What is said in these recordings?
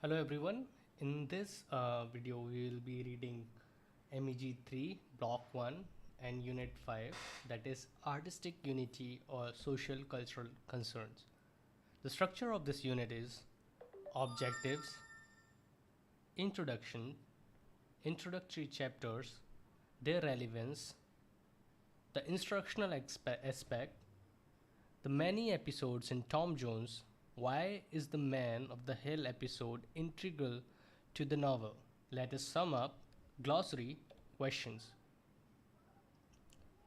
Hello everyone. In this video we will be reading MEG03 Block 1 and Unit 5, that is Artistic Unity or Social Cultural Concerns. The structure of this unit is objectives, introduction, introductory chapters, their relevance, the instructional aspect, the many episodes in Tom Jones. Why is the Man of the Hill episode integral to the novel? Let us sum up. Glossary questions.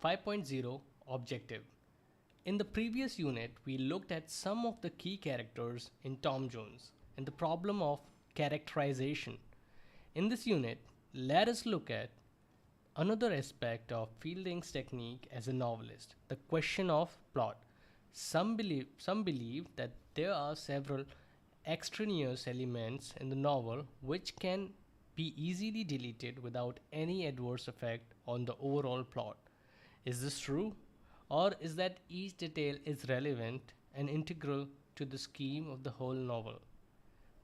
5.0 Objective. In the previous unit, we looked at some of the key characters in Tom Jones and the problem of characterization. In this unit, let us look at another aspect of Fielding's technique as a novelist, the question of plot. Some believe that there are several extraneous elements in the novel which can be easily deleted without any adverse effect on the overall plot. Is this true? Or is that each detail is relevant and integral to the scheme of the whole novel?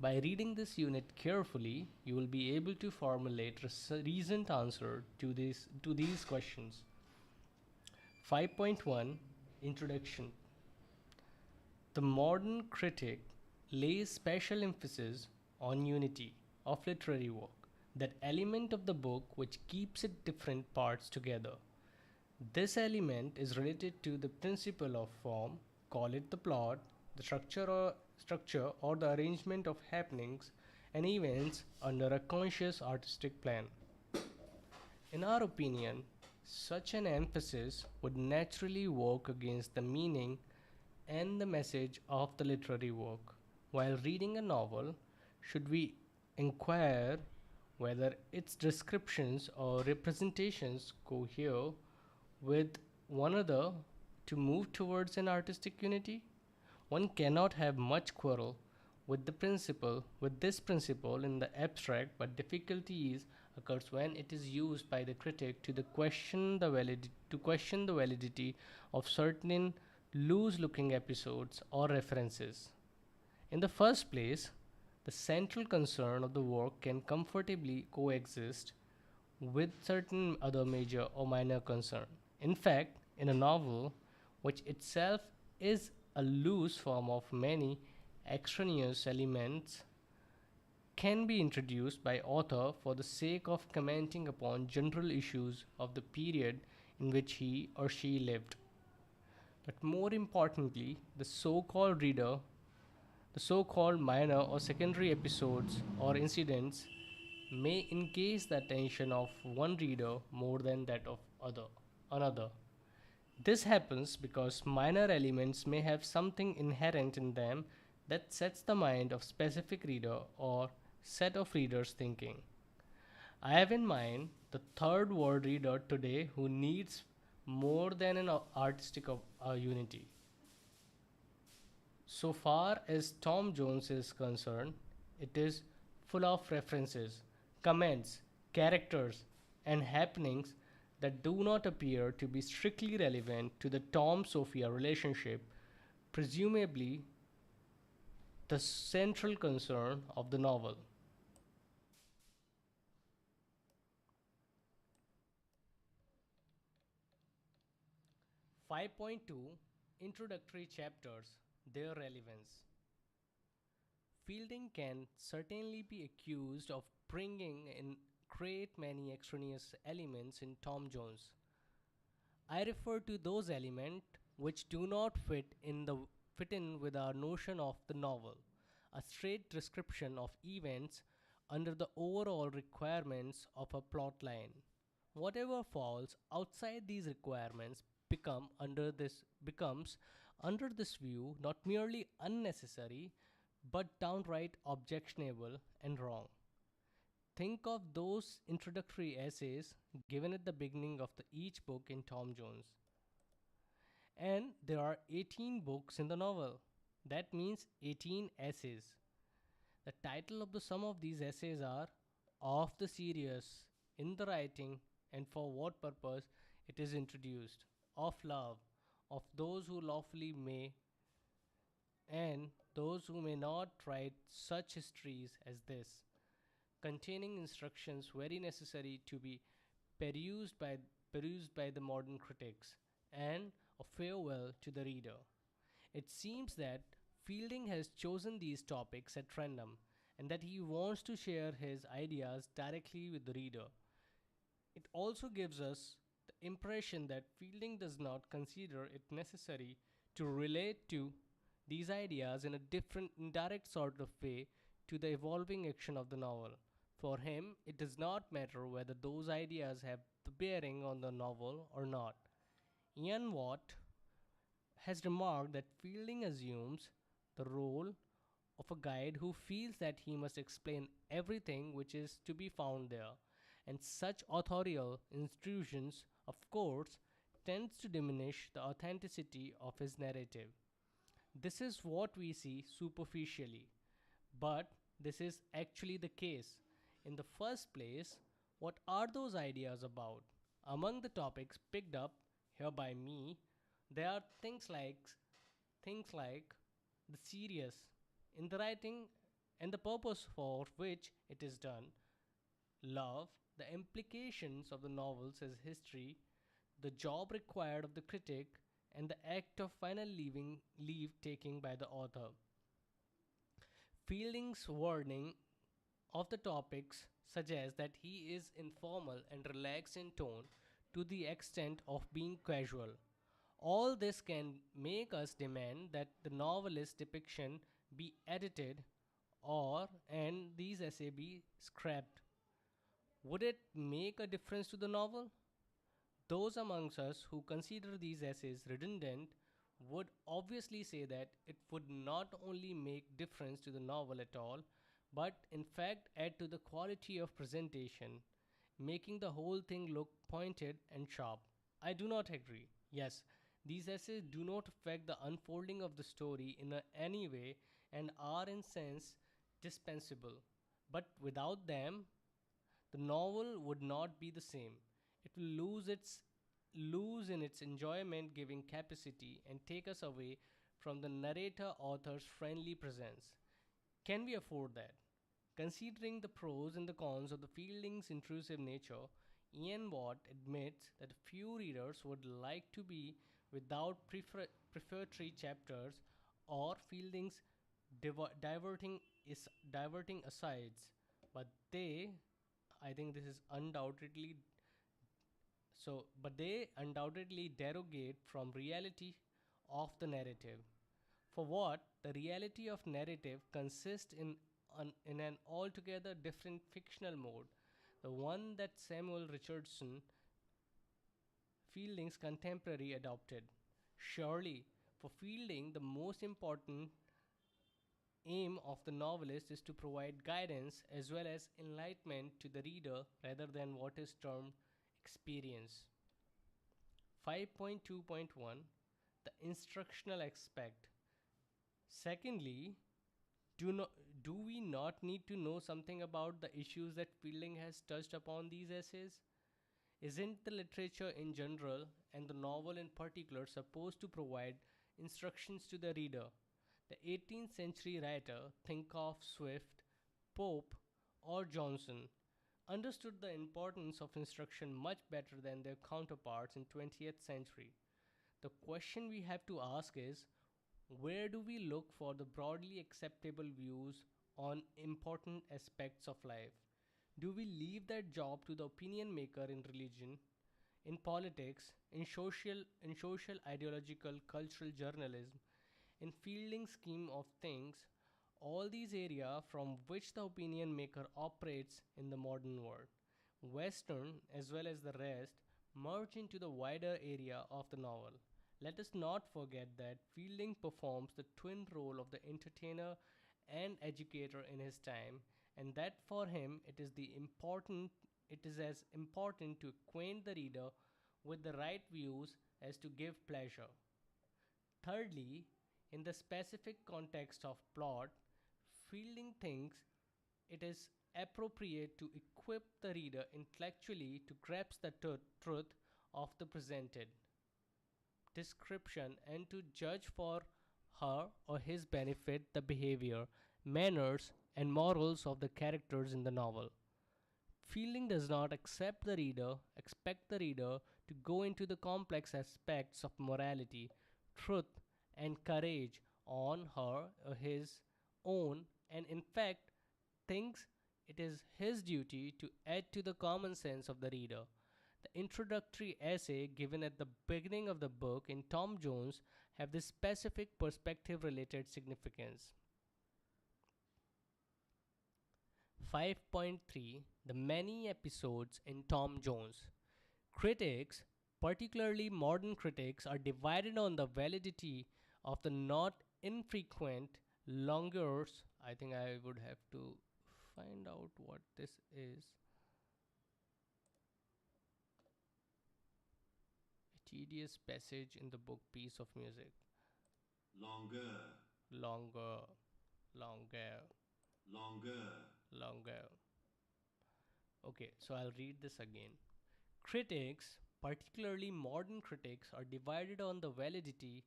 By reading this unit carefully, you will be able to formulate a reasoned answer to these questions. 5.1 Introduction. The modern critic lays special emphasis on unity of literary work, that element of the book which keeps its different parts together. This element is related to the principle of form, call it the plot, the structure or the arrangement of happenings and events under a conscious artistic plan. In our opinion, such an emphasis would naturally work against the meaning and the message of the literary work. While reading a novel, should we inquire whether its descriptions or representations cohere with one another to move towards an artistic unity? One cannot have much quarrel with this principle in the abstract, but difficulties occurs when it is used by the critic to question the validity of certain loose-looking episodes or references. In the first place, the central concern of the work can comfortably coexist with certain other major or minor concern. In fact, in a novel, which itself is a loose form of many extraneous elements, can be introduced by author for the sake of commenting upon general issues of the period in which he or she lived. But more importantly, the so-called minor or secondary episodes or incidents may engage the attention of one reader more than that of another. This happens because minor elements may have something inherent in them that sets the mind of specific reader or set of readers thinking. I have in mind the third world reader today who needs more than an artistic unity. So far as Tom Jones is concerned, it is full of references, comments, characters, and happenings that do not appear to be strictly relevant to the Tom-Sophia relationship, presumably the central concern of the novel. 5.2 Introductory chapters, their relevance. Fielding can certainly be accused of bringing in great many extraneous elements in Tom Jones. I refer to those elements which do not fit in with our notion of the novel, a straight description of events under the overall requirements of a plot line. Whatever falls outside these requirements becomes under this view not merely unnecessary but downright objectionable and wrong. Think of those introductory essays given at the beginning of each book in Tom Jones. And there are 18 books in the novel. That means 18 essays. The title of the sum of these essays are Of the Serious, In the Writing, and For What Purpose It Is Introduced, Of Love, Of Those Who Lawfully May, and those who may not write such histories as this, containing instructions very necessary to be perused by, perused by the modern critics, and a farewell to the reader. It seems that Fielding has chosen these topics at random and that he wants to share his ideas directly with the reader. It also gives us the impression that Fielding does not consider it necessary to relate to these ideas in a different, indirect sort of way to the evolving action of the novel. For him, it does not matter whether those ideas have the bearing on the novel or not. Ian Watt has remarked that Fielding assumes the role of a guide who feels that he must explain everything which is to be found there, and such authorial intrusions, of course, tends to diminish the authenticity of his narrative. This is what we see superficially, but this is actually the case. In the first place, what are those ideas about? Among the topics picked up here by me, there are things like the serious in the writing and the purpose for which it is done, love, the implications of the novels as history, the job required of the critic, and the act of final leave taking by the author. Fielding's wording of the topics suggests that he is informal and relaxed in tone to the extent of being casual. All this can make us demand that the novelist's depiction be edited or and these essays be scrapped. Would it make a difference to the novel? Those amongst us who consider these essays redundant would obviously say that it would not only make difference to the novel at all, but in fact add to the quality of presentation, making the whole thing look pointed and sharp. I do not agree. Yes, these essays do not affect the unfolding of the story in any way and are in sense dispensable. But without them, the novel would not be the same. It will lose in its enjoyment giving capacity and take us away from the narrator author's friendly presence. Can we afford that? Considering the pros and the cons of the Fielding's intrusive nature, Ian Watt admits that a few readers would like to be without prefatory chapters or Fielding's diverting asides, but I think this is undoubtedly but they undoubtedly derogate from reality of the narrative. For what the reality of narrative consists in an altogether different fictional mode, the one that Samuel Richardson, Fielding's contemporary, adopted. Surely, for Fielding, the most important aim of the novelist is to provide guidance as well as enlightenment to the reader rather than what is termed experience. 5.2.1 The instructional aspect. Secondly, do we not need to know something about the issues that Fielding has touched upon these essays? Isn't the literature in general and the novel in particular supposed to provide instructions to the reader? The 18th century writer, think of Swift, Pope, or Johnson, understood the importance of instruction much better than their counterparts in 20th century. The question we have to ask is, where do we look for the broadly acceptable views on important aspects of life? Do we leave that job to the opinion maker in religion, in politics, in social ideological cultural journalism, in Fielding's scheme of things, all these areas from which the opinion maker operates in the modern world, Western as well as the rest, merge into the wider area of the novel. Let us not forget that Fielding performs the twin role of the entertainer and educator in his time, and that for him it is as important to acquaint the reader with the right views as to give pleasure. Thirdly, in the specific context of plot, Fielding thinks it is appropriate to equip the reader intellectually to grasp the truth of the presented description and to judge for her or his benefit the behavior, manners, and morals of the characters in the novel. Fielding does not expect the reader to go into the complex aspects of morality, truth, and courage on her or his own, and in fact thinks it is his duty to add to the common sense of the reader. The introductory essay given at the beginning of the book in Tom Jones have this specific perspective related significance. 5.3 The many episodes in Tom Jones. Critics, particularly modern critics, are divided on the validity of the not infrequent longueurs. I think I would have to find out what this is. A tedious passage in the book Piece of Music. Longueur. Longer, longer, Longueur. longer. Okay, so I'll read this again. Critics, particularly modern critics, are divided on the validity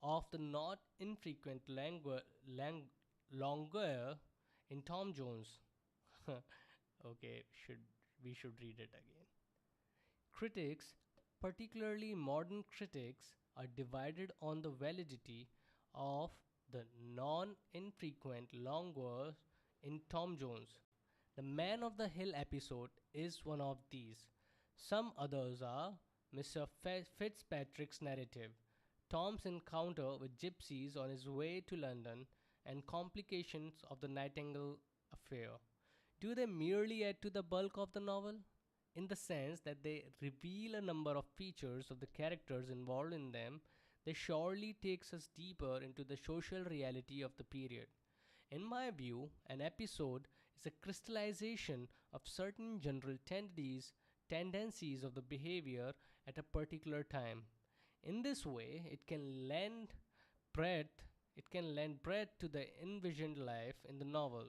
of the not infrequent longueur in Tom Jones. Okay, we should read it again. Critics, particularly modern critics, are divided on the validity of the non infrequent longueur in Tom Jones. The Man of the Hill episode is one of these. Some others are Mr. Fitzpatrick's narrative, Tom's encounter with gypsies on his way to London, and complications of the Nightingale affair. Do they merely add to the bulk of the novel? In the sense that they reveal a number of features of the characters involved in them, they surely takes us deeper into the social reality of the period. In my view, an episode is a crystallization of certain general tendencies of the behavior at a particular time. In this way, breadth it can lend breadth to the envisioned life in the novel.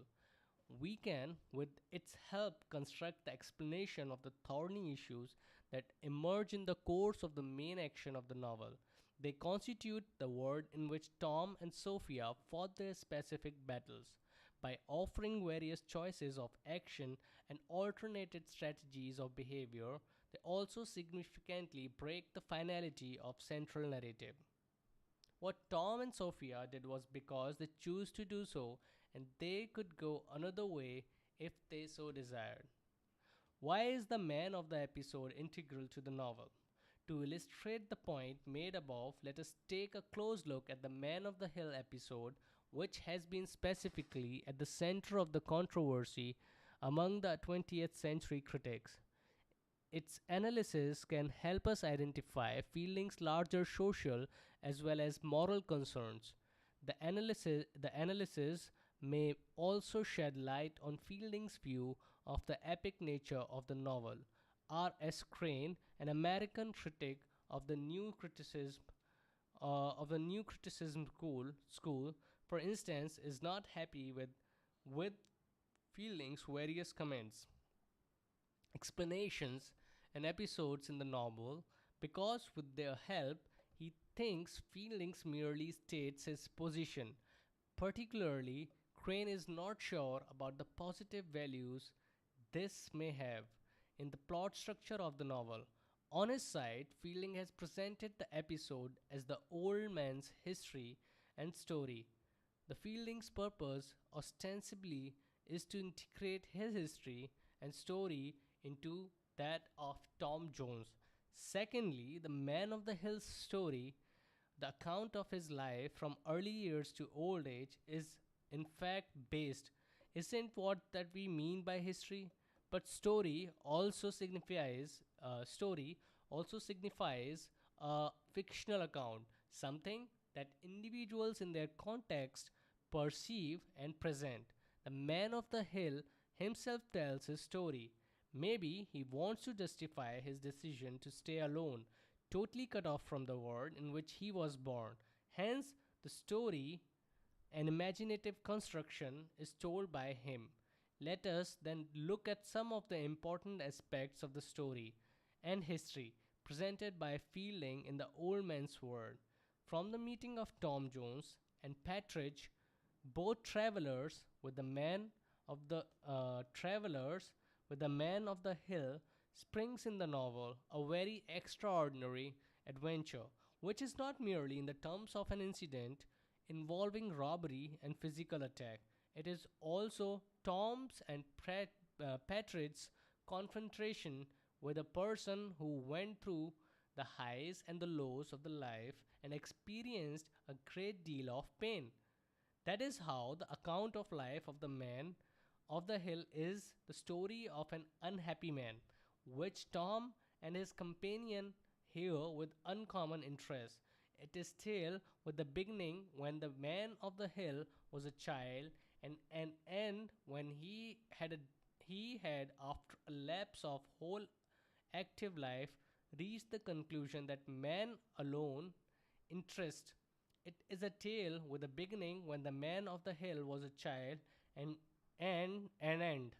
We can, with its help, construct the explanation of the thorny issues that emerge in the course of the main action of the novel. They constitute the world in which Tom and Sophia fought their specific battles. By offering various choices of action and alternated strategies of behavior, they also significantly break the finality of central narrative. What Tom and Sophia did was because they chose to do so, and they could go another way if they so desired. Why is the man of the episode integral to the novel? To illustrate the point made above, let us take a close look at the Man of the Hill episode, which has been specifically at the center of the controversy among the 20th century critics. Its analysis can help us identify Fielding's larger social as well as moral concerns. The analysis may also shed light on Fielding's view of the epic nature of the novel. R. S. Crane, an American critic of the new criticism school, for instance, is not happy with Fielding's various comments, explanations, and episodes in the novel because, with their help, he thinks Fieldings merely states his position. Particularly, Crane is not sure about the positive values this may have in the plot structure of the novel. On his side, Fielding has presented the episode as the old man's history and story. The Fielding's purpose, ostensibly, is to integrate his history and story into that of Tom Jones. Secondly, the Man of the Hills story, the account of his life from early years to old age, is in fact based. Isn't what that we mean by history? But story also signifies a fictional account, something that individuals in their context perceive and present. The Man of the Hill himself tells his story. Maybe he wants to justify his decision to stay alone, totally cut off from the world in which he was born. Hence, the story, an imaginative construction, is told by him. Let us then look at some of the important aspects of the story and history presented by Fielding in the old man's world. From the meeting of Tom Jones, and Partridge, both travelers with the man of the hill, springs in the novel a very extraordinary adventure, which is not merely in the terms of an incident involving robbery and physical attack. It is also Tom's and Partridge's confrontation with a person who went through the highs and the lows of the life and experienced a great deal of pain. That is how the account of life of the man of the hill is the story of an unhappy man, which Tom and his companion hear with uncommon interest. It is tale with the beginning when the man of the hill was a child and an end when he had after a lapse of whole active life reached the conclusion that man alone interest. It is a tale with a beginning when the man of the hill was a child and an end.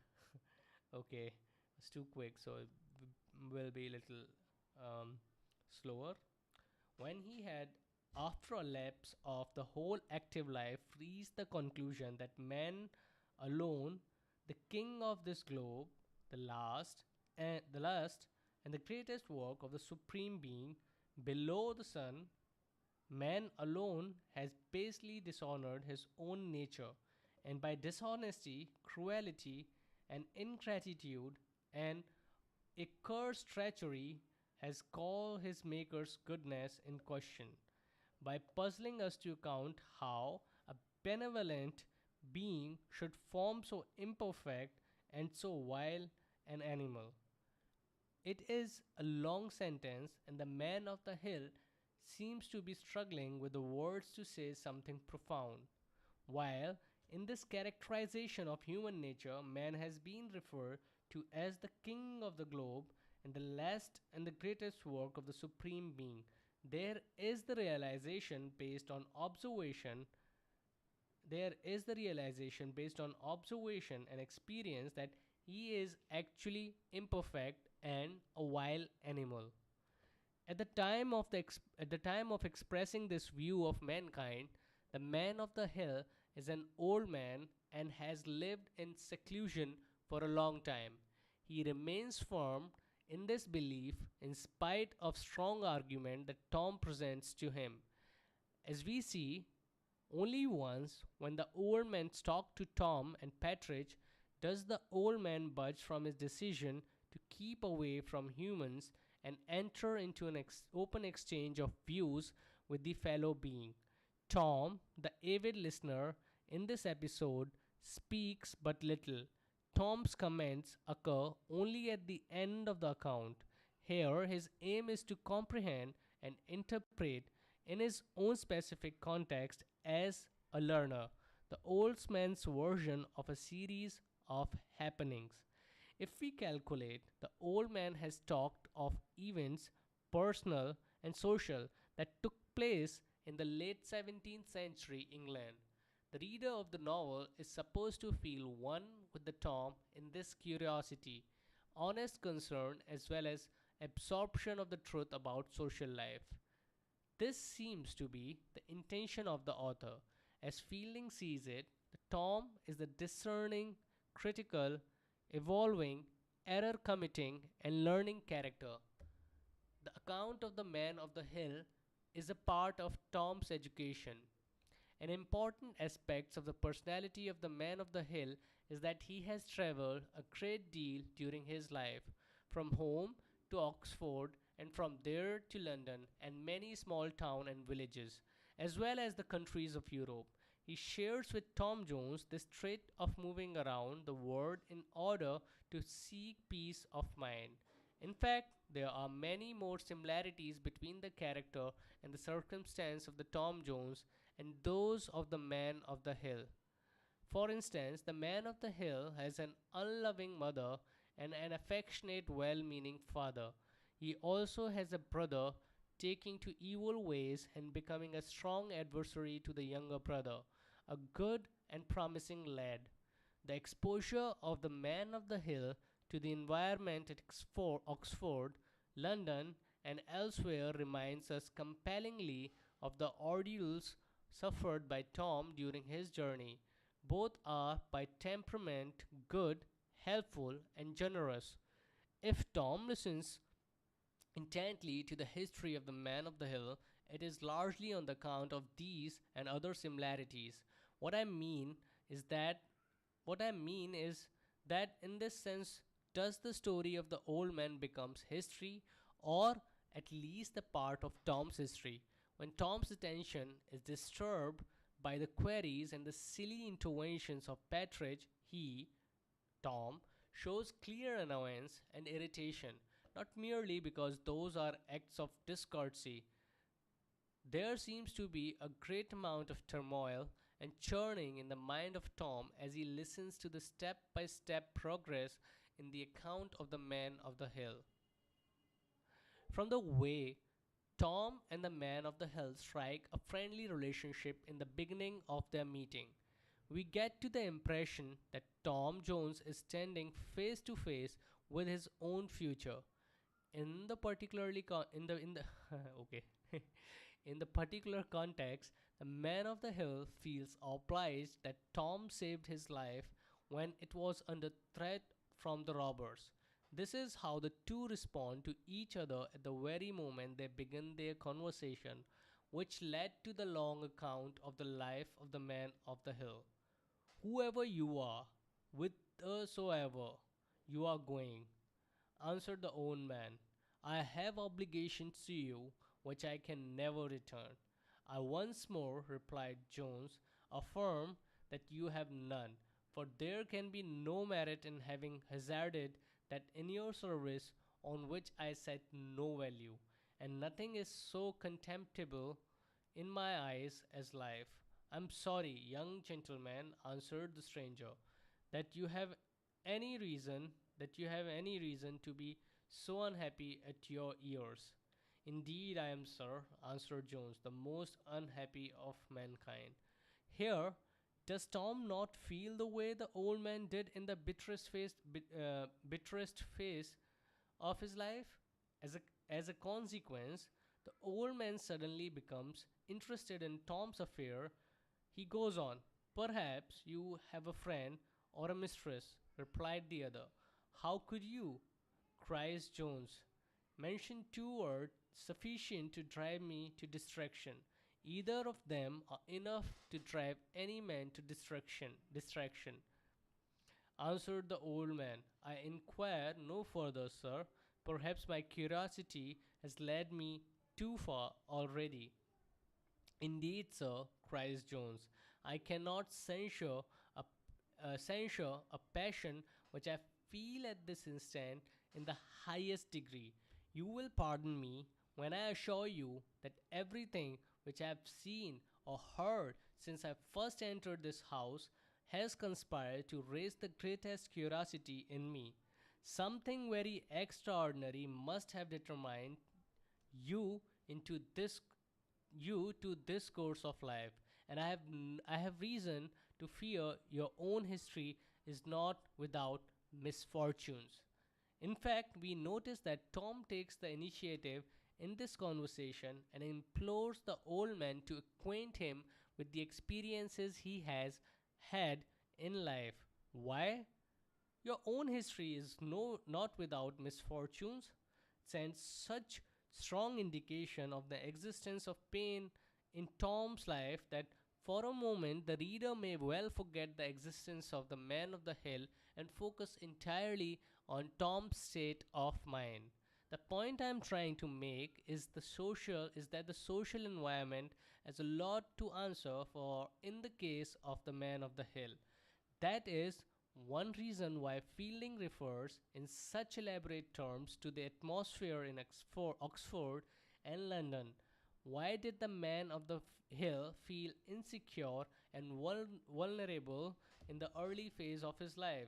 Okay, it's too quick, so it will be a little slower. When he had, after a lapse of the whole active life, reached the conclusion that man alone, the king of this globe, the last and the greatest work of the supreme being below the sun, man alone has basely dishonored his own nature, and by dishonesty, cruelty, and ingratitude, and a cursed treachery, has called his Maker's goodness in question, by puzzling us to account how a benevolent being should form so imperfect and so vile an animal. It is a long sentence, and the man of the hill seems to be struggling with the words to say something profound. While in this characterization of human nature, man has been referred to as the king of the globe and the last and the greatest work of the supreme being. There is the realization based on observation and experience that he is actually imperfect and a wild animal. At the time of expressing this view of mankind, the man of the hill is an old man and has lived in seclusion for a long time. He remains firm in this belief in spite of strong argument that Tom presents to him. As we see, only once, when the old man talks to Tom and Partridge, does the old man budge from his decision to keep away from humans and enter into an open exchange of views with the fellow being. Tom, the avid listener in this episode, speaks but little. Tom's comments occur only at the end of the account. Here, his aim is to comprehend and interpret in his own specific context as a learner the old man's version of a series of happenings. If we calculate, the old man has talked of events, personal and social, that took place in the late 17th century England. The reader of the novel is supposed to feel one with the Tom in this curiosity, honest concern, as well as absorption of the truth about social life. This seems to be the intention of the author. As Fielding sees it, the Tom is the discerning, critical, evolving, error committing, and learning character. The account of the man of the hill is a part of Tom's education. An important aspect of the personality of the man of the hill is that he has traveled a great deal during his life, from home to Oxford and from there to London and many small towns and villages, as well as the countries of Europe. He shares with Tom Jones this trait of moving around the world in order to seek peace of mind. In fact, there are many more similarities between the character and the circumstance of the Tom Jones and those of the man of the hill. For instance, the man of the hill has an unloving mother and an affectionate, well meaning father. He also has a brother taking to evil ways and becoming a strong adversary to the younger brother, a good and promising lad. The exposure of the man of the hill to the environment at Oxford, London, and elsewhere reminds us compellingly of the ordeals suffered by Tom during his journey. Both are by temperament good, helpful, and generous. If Tom listens intently to the history of the man of the hill, it is largely on the account of these and other similarities. What I mean is that what I mean is that in this sense, does the story of the old man becomes history, or at least a part of Tom's history? When Tom's attention is disturbed by the queries and the silly interventions of Partridge, he, Tom, shows clear annoyance and irritation, not merely because those are acts of discourtesy. There seems to be a great amount of turmoil and churning in the mind of Tom as he listens to the step by step progress in the account of the man of the hill. From the way Tom and the man of the hill strike a friendly relationship in the beginning of their meeting, we get to the impression that Tom Jones is standing face to face with his own future. In the particularly in the okay in the particular context, the man of the hill feels obliged that Tom saved his life when it was under threat from the robbers. This is how the two respond to each other at the very moment they begin their conversation, which led to the long account of the life of the man of the hill. Whoever you are, whithersoever you are going, answered the old man, I have obligations to you which I can never return. I once more, replied Jones, affirm that you have none, for there can be no merit in having hazarded that in your service on which I set no value, and nothing is so contemptible in my eyes as life. I'm sorry, young gentleman, answered the stranger, that you have any reason to be so unhappy at your ears. Indeed I am, sir, answered Jones, the most unhappy of mankind. Here, does Tom not feel the way the old man did in the bitterest phase of his life? As a consequence, the old man suddenly becomes interested in Tom's affair. He goes on, perhaps you have a friend or a mistress, replied the other. How could you? Cries Jones. Mention two words sufficient to drive me to distraction. Either of them are enough to drive any man to distraction, answered the old man. I inquire no further, sir. Perhaps my curiosity has led me too far already. Indeed, sir, cries Jones, I cannot censure a passion which I feel at this instant in the highest degree. You will pardon me when I assure you that everything which I have seen or heard since I first entered this house has conspired to raise the greatest curiosity in me. Something very extraordinary must have determined you into this you to this course of life, and I have reason to fear your own history is not without misfortunes. In fact, we notice that Tom takes the initiative in this conversation and implores the old man to acquaint him with the experiences he has had in life. Why? Your own history is not without misfortunes, sends such strong indication of the existence of pain in Tom's life that for a moment the reader may well forget the existence of the man of the hill and focus entirely on Tom's state of mind. The point I am trying to make is that the social environment has a lot to answer for in the case of the man of the hill. That is one reason why Fielding refers in such elaborate terms to the atmosphere in Oxford and London. Why did the man of the hill feel insecure and vulnerable in the early phase of his life?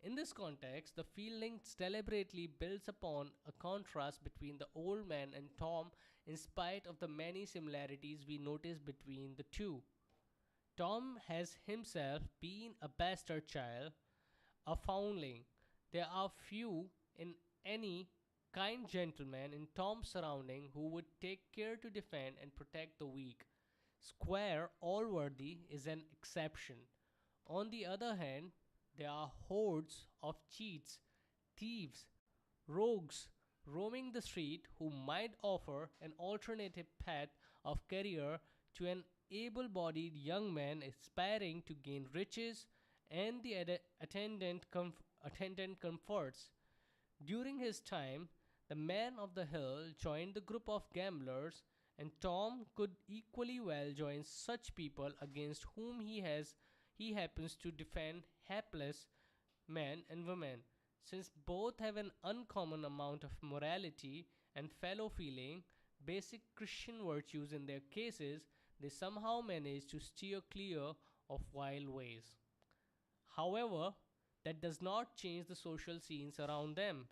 In this context, the Fielding deliberately builds upon a contrast between the old man and Tom in spite of the many similarities we notice between the two. Tom has himself been a bastard child, a foundling. There are few in any kind gentleman in Tom's surrounding who would take care to defend and protect the weak. Square Allworthy is an exception. On the other hand, there are hordes of cheats, thieves, rogues roaming the street who might offer an alternative path of career to an able bodied young man aspiring to gain riches and the attendant comforts. During his time, the man of the hill joined the group of gamblers, and Tom could equally well join such people against whom he happens to defend hapless men and women, since both have an uncommon amount of morality and fellow feeling, basic Christian virtues in their cases, they somehow manage to steer clear of wild ways. However, that does not change the social scene around them.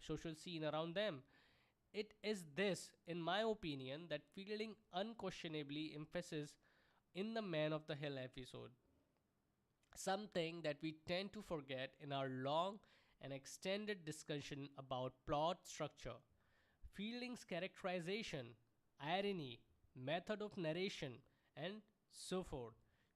It is this, in my opinion, that Fielding unquestionably emphasizes in the Man of the Hill episode. Something that we tend to forget in our long and extended discussion about plot structure. Fielding's characterization, irony, method of narration, and so forth.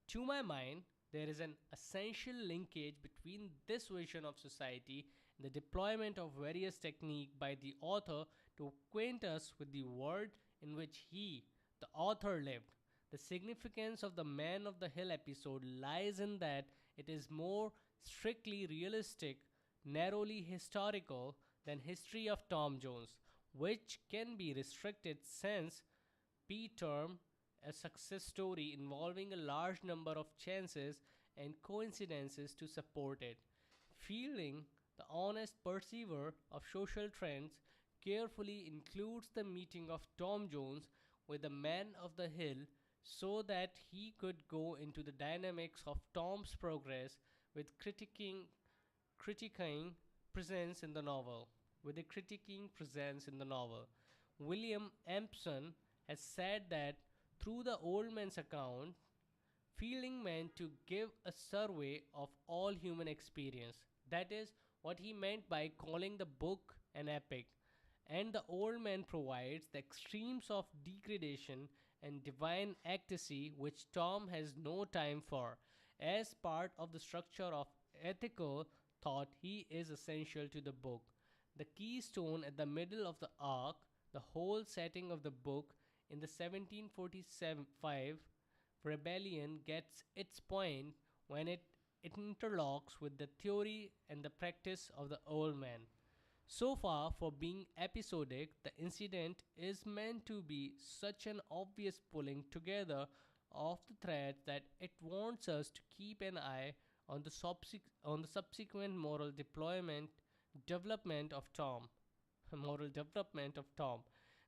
To my mind, there is an essential linkage between this vision of society and the deployment of various techniques by the author to acquaint us with the world in which he, the author, lived. The significance of the Man of the Hill episode lies in that it is more strictly realistic, narrowly historical than History of Tom Jones, which can be restricted since P term a success story involving a large number of chances and coincidences to support it. Fielding, the honest perceiver of social trends, carefully includes the meeting of Tom Jones with the Man of the Hill so that he could go into the dynamics of Tom's progress with critiquing presence in the novel. With a critiquing presence in the novel. William Empson has said that through the old man's account, Fielding meant to give a survey of all human experience. That is what he meant by calling the book an epic. And the old man provides the extremes of degradation and divine ecstasy which Tom has no time for. As part of the structure of ethical thought, he is essential to the book. The keystone at the middle of the arc, the whole setting of the book in the 1745 rebellion gets its point when it interlocks with the theory and the practice of the old man. So far, for being episodic, the incident is meant to be such an obvious pulling together of the threads that it wants us to keep an eye on the subsequent development of Tom. Moral development of Tom.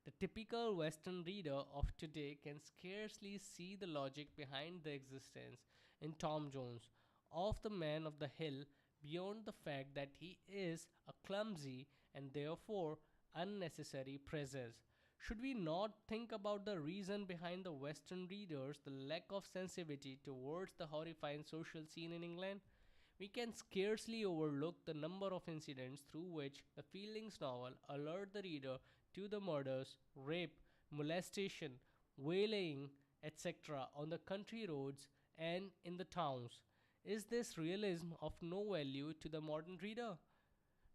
The typical Western reader of today can scarcely see the logic behind the existence in Tom Jones of the Man of the Hill beyond the fact that he is a clumsy and therefore unnecessary presence. Should we not think about the reason behind the Western readers' the lack of sensitivity towards the horrifying social scene in England? We can scarcely overlook the number of incidents through which the Fielding's novel alert the reader to the murders, rape, molestation, waylaying, etc. on the country roads and in the towns. Is this realism of no value to the modern reader?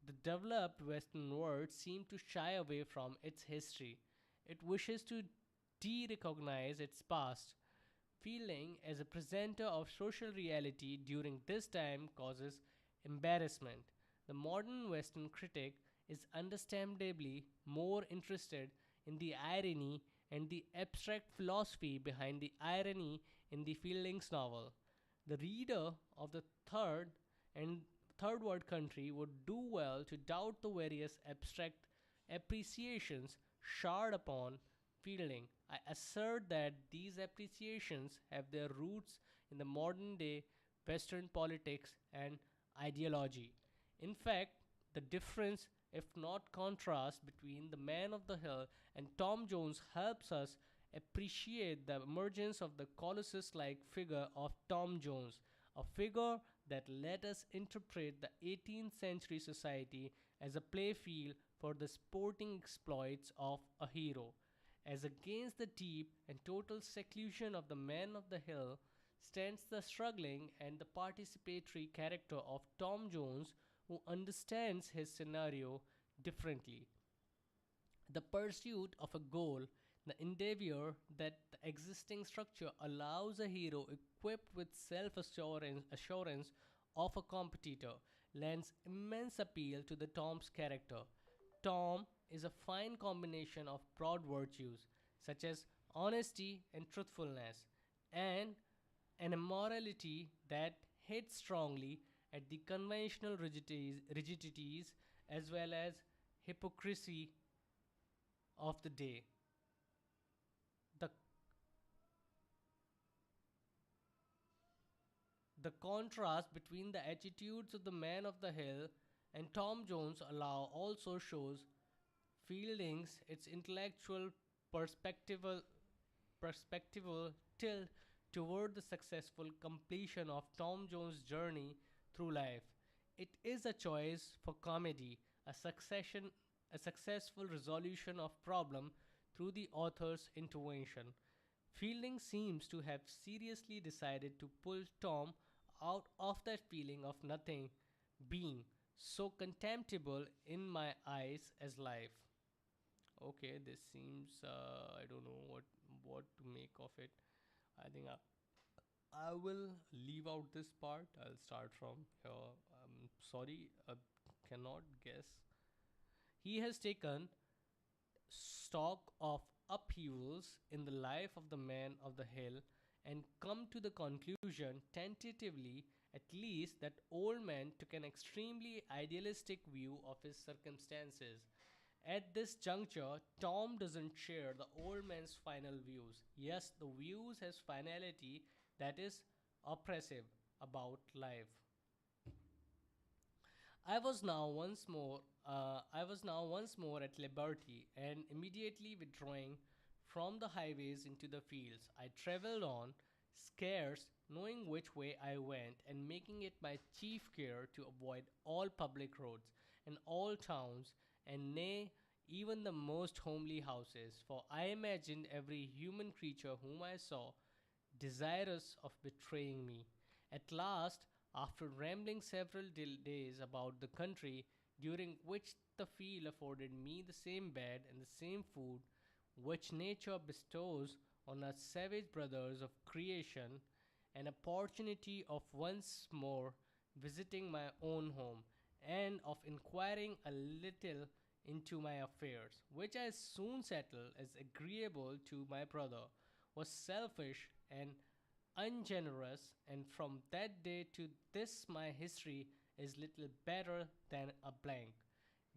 The developed Western world seems to shy away from its history. It wishes to de-recognize its past. Fielding as a presenter of social reality during this time causes embarrassment. The modern Western critic is understandably more interested in the irony and the abstract philosophy behind the irony in the Fielding's novel. The reader of the third world country would do well to doubt the various abstract appreciations showered upon Fielding. I assert that these appreciations have their roots in the modern day Western politics and ideology. In fact, the difference, if not contrast, between the Man of the Hill and Tom Jones helps us appreciate the emergence of the Colossus like figure of Tom Jones, a figure that let us interpret the 18th century society as a playfield for the sporting exploits of a hero. As against the deep and total seclusion of the man of the hill stands the struggling and the participatory character of Tom Jones, who understands his scenario differently. The pursuit of a goal, the endeavor that the existing structure allows a hero equipped with self assurance of a competitor, lends immense appeal to the Tom's character. Tom is a fine combination of broad virtues such as honesty and truthfulness, and an immorality that hits strongly at the conventional rigidities as well as hypocrisy of the day. The, the contrast between the attitudes of the man of the hill and Tom Jones allow also shows Fielding's its intellectual perspectival perspectival tilt toward the successful completion of Tom Jones' journey through life. It is a choice for comedy, a successful resolution of problem through the author's intervention. Fielding seems to have seriously decided to pull Tom out of that feeling of nothing being so contemptible in my eyes as life. Okay, this seems I don't know what to make of it. I think I will leave out this part. I'll start from here. I'm sorry, I cannot guess. He has taken stock of upheavals in the life of the man of the hill and come to the conclusion, tentatively at least, that old man took an extremely idealistic view of his circumstances. At this juncture, Tom doesn't share the old man's final views. Yes, the views has finality that is oppressive about life. I was now once more at liberty, and immediately withdrawing from the highways into the fields, I travelled on, scarce knowing which way I went, and making it my chief care to avoid all public roads and all towns, and nay, even the most homely houses, for I imagined every human creature whom I saw desirous of betraying me. At last, after rambling several days about the country, during which the field afforded me the same bed and the same food which nature bestows on us savage brothers of creation, an opportunity of once more visiting my own home, and of inquiring a little into my affairs, which I soon settled as agreeable to my brother, was selfish and ungenerous, and from that day to this my history is little better than a blank.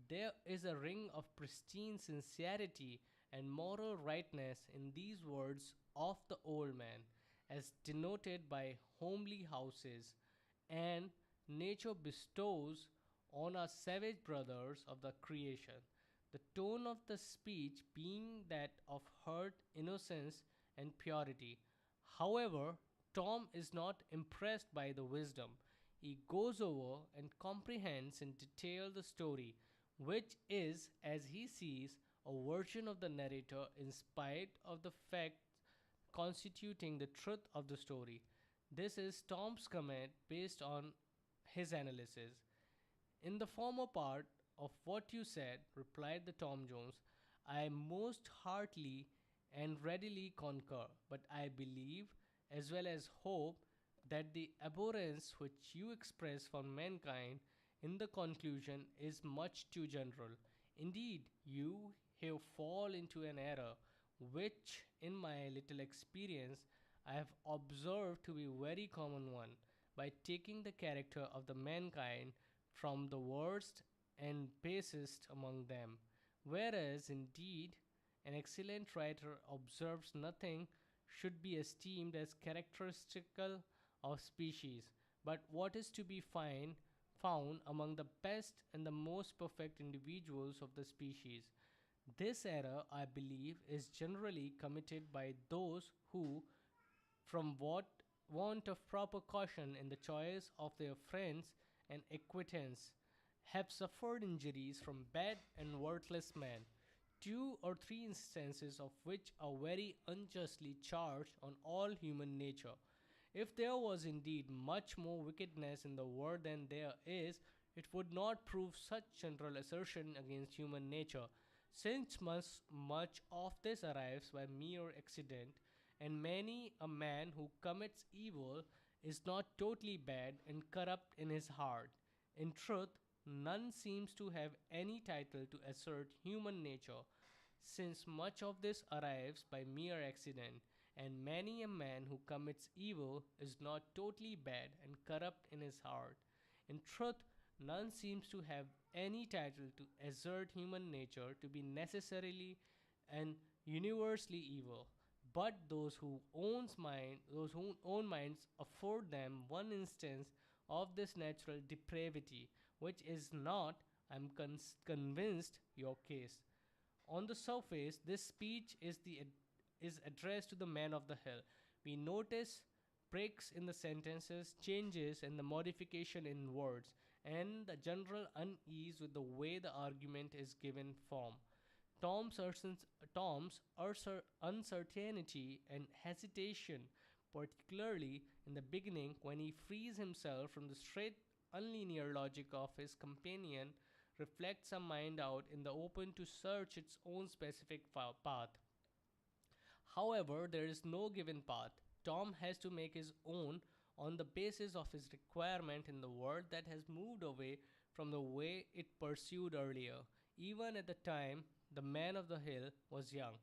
There is a ring of pristine sincerity and moral rightness in these words of the old man, as denoted by homely houses, and nature bestows on our savage brothers of the creation, the tone of the speech being that of hurt innocence and purity. However, Tom is not impressed by the wisdom. He goes over and comprehends in detail the story, which is, as he sees, a version of the narrator in spite of the facts constituting the truth of the story. This is Tom's comment based on his analysis. In the former part of what you said, replied the Tom Jones, I most heartily and readily concur, but I believe, as well as hope, that the abhorrence which you express for mankind in the conclusion is much too general. Indeed, you have fall into an error which, in my little experience, I have observed to be a very common one, by taking the character of the mankind from the worst and basest among them. Whereas, indeed, an excellent writer observes nothing should be esteemed as characteristical of species, but what is to be found among the best and the most perfect individuals of the species. This error, I believe, is generally committed by those who, from what want of proper caution in the choice of their friends and acquaintance, have suffered injuries from bad and worthless men. two or three instances of which are very unjustly charged on all human nature. If there was indeed much more wickedness in the world than there is, it would not prove such general assertion against human nature, since much of this arrives by mere accident, and many a man who commits evil is not totally bad and corrupt in his heart. In truth, none seems to have any title to assert human nature, since much of this arrives by mere accident, and many a man who commits evil is not totally bad and corrupt in his heart. In truth, none seems to have any title to assert human nature to be necessarily and universally evil, but those who own minds afford them one instance of this natural depravity, which is not, I am convinced, your case. On the surface, this speech is addressed to the man of the hill. We notice breaks in the sentences, changes and the modification in words, and the general unease with the way the argument is given form. Tom's uncertainty and hesitation, particularly in the beginning when he frees himself from the straight, unlinear logic of his companion, reflects a mind out in the open to search its own specific path. However, there is no given path. Tom has to make his own on the basis of his requirement in the world that has moved away from the way it pursued earlier, even at the time the man of the hill was young.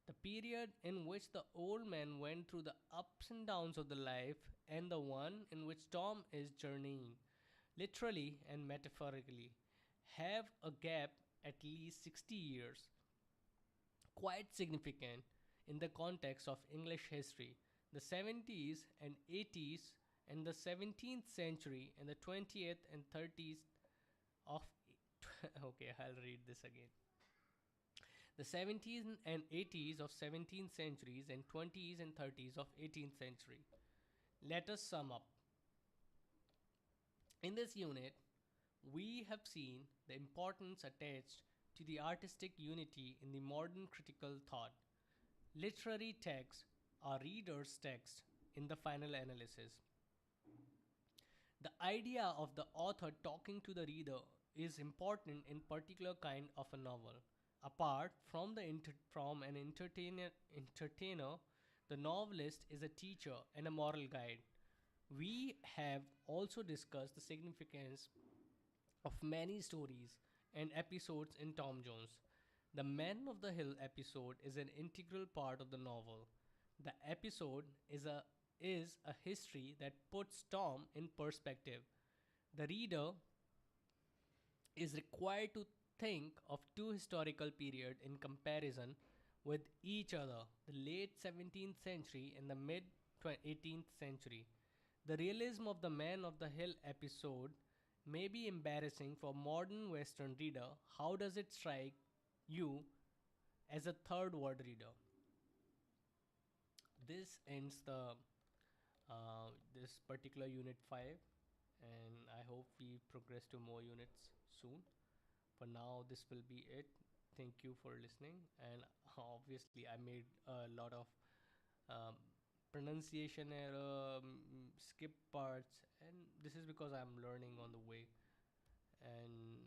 The period in which the old man went through the ups and downs of the life, and the one in which Tom is journeying, literally and metaphorically, have a gap at least 60 years, quite significant in the context of English history. The 70s and 80s and the 17th century and the 20th and 30s of okay, I'll read this again. The 70s and 80s of 17th centuries and 20s and 30s of 18th century. Let us sum up. In this unit, we have seen the importance attached to the artistic unity in the modern critical thought. Literary texts are readers' text in the final analysis. The idea of the author talking to the reader is important in particular kind of a novel. Apart from an entertainer, the novelist is a teacher and a moral guide. We have also discussed the significance of many stories and episodes in Tom Jones. The Man of the Hill episode is an integral part of the novel. The episode is a history that puts Tom in perspective. The reader is required to think of two historical periods in comparison with each other, the late 17th century and the mid 18th century. The realism of the Man of the Hill episode may be embarrassing for modern Western reader. How does it strike you as a third world reader? This ends the this particular unit 5, and I hope we progress to more units soon. For now, this will be it. Thank you for listening, and obviously I made a lot of um, pronunciation error, skip parts, and this is because I'm learning on the way. And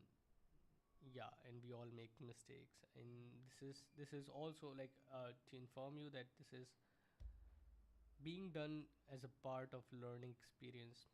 yeah, and we all make mistakes, and this is also like to inform you that this is being done as a part of learning experience.